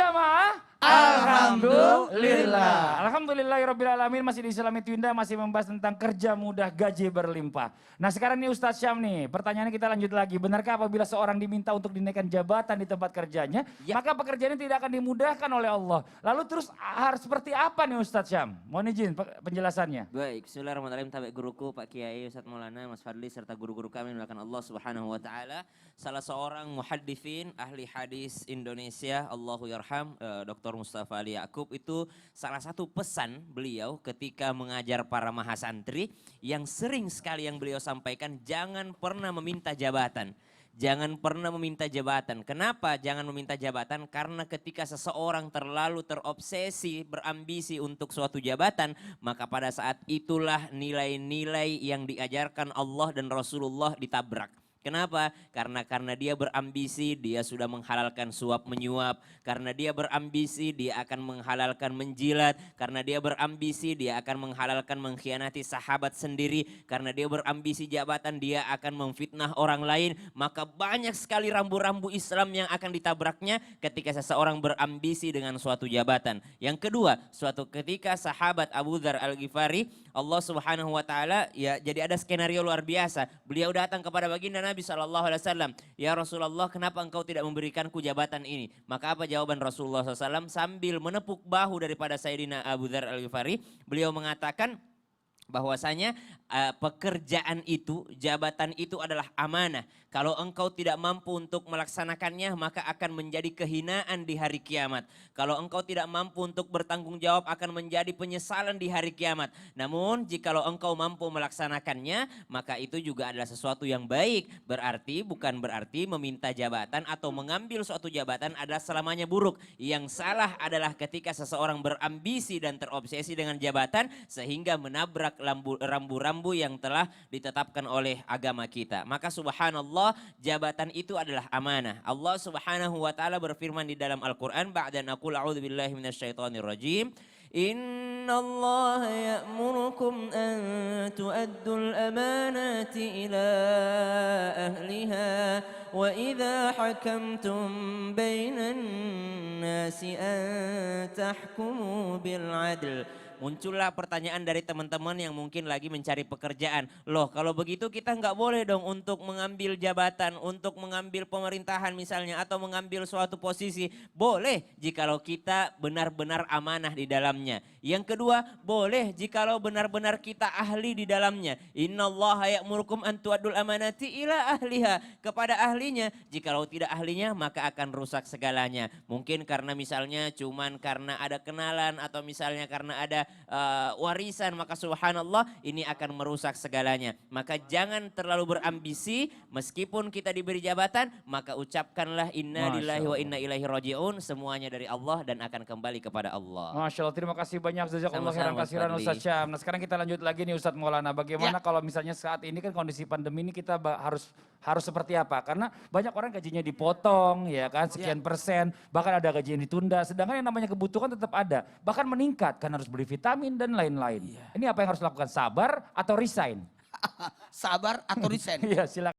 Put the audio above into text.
jamaah? Alhamdulillah. Alhamdulillahirrabbilalamin, masih di Islami Twinda, masih membahas tentang kerja mudah gaji berlimpah. Nah sekarang nih Ustadz Syam nih, pertanyaannya kita lanjut lagi. Benarkah apabila seorang diminta untuk dinaikkan jabatan di tempat kerjanya, maka pekerjaannya tidak akan dimudahkan oleh Allah. Lalu terus harus seperti apa nih Ustadz Syam? Mohon izin penjelasannya. Baik, bismillahirrahmanirrahim. Tabe guruku Pak Kiai Ustadz Maulana Mas Fadli serta guru-guru kami melakukan Allah Subhanahu wa taala. Salah seorang muhadditsin ahli hadis Indonesia, Allahu yarham, Dr. Mustafa Ali Yaakob, itu salah satu pesan beliau ketika mengajar para mahasantri yang sering sekali yang beliau sampaikan, jangan pernah meminta jabatan. Jangan pernah meminta jabatan. Kenapa jangan meminta jabatan? Karena ketika seseorang terlalu terobsesi, berambisi untuk suatu jabatan, maka pada saat itulah nilai-nilai yang diajarkan Allah dan Rasulullah ditabrak. Kenapa? Karena dia berambisi, dia sudah menghalalkan suap menyuap. Karena dia berambisi, dia akan menghalalkan menjilat. Karena dia berambisi, dia akan menghalalkan mengkhianati sahabat sendiri. Karena dia berambisi jabatan, dia akan memfitnah orang lain. Maka banyak sekali rambu-rambu Islam yang akan ditabraknya ketika seseorang berambisi dengan suatu jabatan. Yang kedua, suatu ketika sahabat Abu Dzar Al-Ghifari, Allah Subhanahu wa taala, ya jadi ada skenario luar biasa. Beliau datang kepada baginda Nabi SAW, ya Rasulullah, kenapa engkau tidak memberikanku jabatan ini? Maka apa jawaban Rasulullah SAW sambil menepuk bahu daripada Sayyidina Abu Dzar Al-Ghifari? Beliau mengatakan bahwasanya pekerjaan itu, jabatan itu adalah amanah. Kalau engkau tidak mampu untuk melaksanakannya, maka akan menjadi kehinaan di hari kiamat. Kalau engkau tidak mampu untuk bertanggung jawab, akan menjadi penyesalan di hari kiamat. Namun jikalau engkau mampu melaksanakannya, maka itu juga adalah sesuatu yang baik. Bukan berarti meminta jabatan atau mengambil suatu jabatan adalah selamanya buruk. Yang salah adalah ketika seseorang berambisi dan terobsesi dengan jabatan sehingga menabrak rambu-rambu yang telah ditetapkan oleh agama kita. Maka subhanallah, jabatan itu adalah amanah. Allah Subhanahu wa taala berfirman di dalam Al-Qur'an, ba'da naqul a'udzubillahi minasyaitonirrajim, innallaha ya'murukum an tu'addul amanati ila ahliha wa idza hakamtum bainan nasi an tahkumu bil 'adl. Muncullah pertanyaan dari teman-teman yang mungkin lagi mencari pekerjaan. Loh, kalau begitu kita nggak boleh dong untuk mengambil jabatan, untuk mengambil pemerintahan misalnya, atau mengambil suatu posisi. Boleh jikalau kita benar-benar amanah di dalamnya. Yang kedua, boleh jikalau benar-benar kita ahli di dalamnya. Innallaha ya'murukum an tu'addul amanati ila ahliha, kepada ahlinya. Jikalau tidak ahlinya, maka akan rusak segalanya. Mungkin karena misalnya cuman karena ada kenalan, atau misalnya karena ada warisan, maka subhanallah ini akan merusak segalanya. Maka jangan terlalu berambisi, meskipun kita diberi jabatan, maka ucapkanlah inna lillahi wa inna ilaihi raji'un, semuanya dari Allah dan akan kembali kepada Allah. Masya Allah, terima kasih banyak jazakallah khairan kasiran Ustadz Syam. Nah sekarang kita lanjut lagi nih Ustadz Maulana, bagaimana kalau misalnya saat ini kan kondisi pandemi ini kita harus seperti apa? Karena banyak orang gajinya dipotong ya kan, sekian persen, bahkan ada gaji yang ditunda, sedangkan yang namanya kebutuhan tetap ada, bahkan meningkat karena harus beli vitamin dan lain-lain. Ini apa yang harus dilakukan? Sabar atau resign? Sabar atau resign? Iya, silakan.